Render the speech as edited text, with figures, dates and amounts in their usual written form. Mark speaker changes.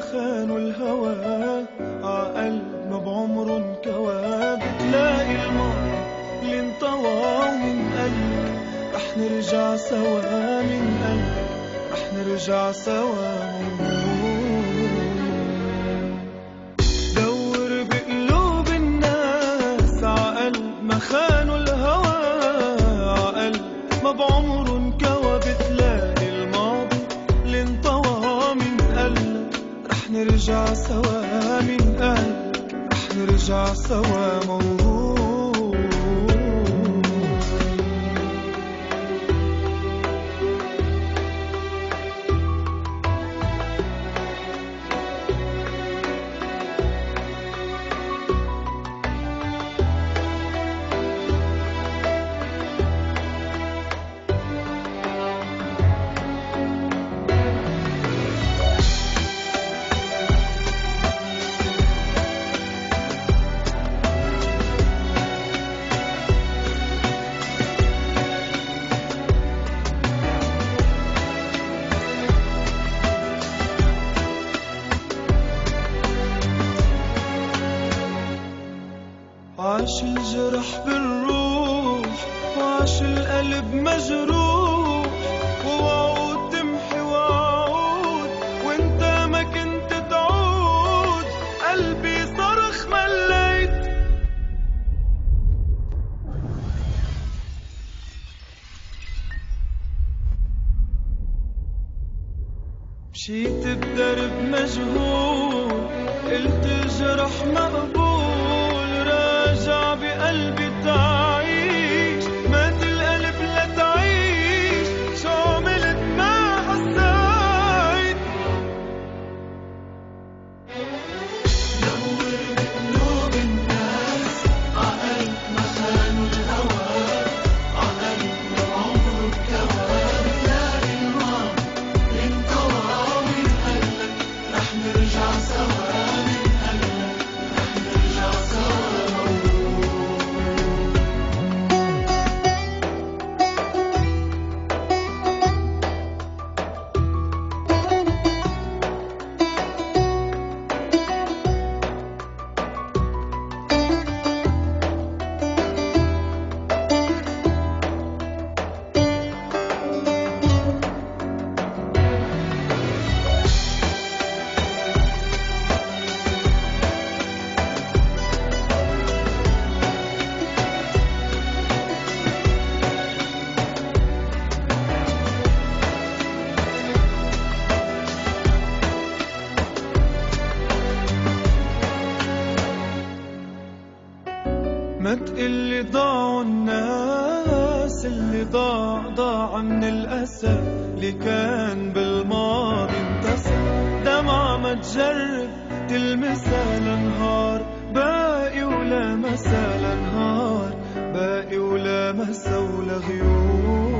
Speaker 1: مخان الهوى عقلب ما بعمره انكوى. بتلاقي الماضي اللي انطوى ومن قلب رح نرجع سوا، من قلب رح نرجع سوا. دور بقلوب الناس عقلب ما خانوا الهوى عقلب ما بعمره انكوى. بتلاقي الماضي اللي انطوى من قلب رح نرجع سوا، من قلب رح نرجع سوا. عاش الجرح بالروح وعاش القلب مجروح، ووعود تمحي وعود وانت ما كنت تعود. قلبي صرخ مليت مشيت بدرب مجهول، قلت الجرح مقبول، راجع بقلبي تعيش، مات القلب لتعيش. شو عملت ما حسيت؟ دور بقلوب الناس عقلب ما خانوا الهوى عقلب ما عمره انكوى. بتلاقي الماضي انطوى من قلبك رح نرجع سوا، من قلبك رح نرجع سوا. ما تقلي ضاعوا الناس، اللي ضاع من الأسى اللي كان بالماضي انتسى. دمعة ما تجرب تلمسها لنهار باقي ولا مسا، لنهار باقي ولا مسا ولا غيوم.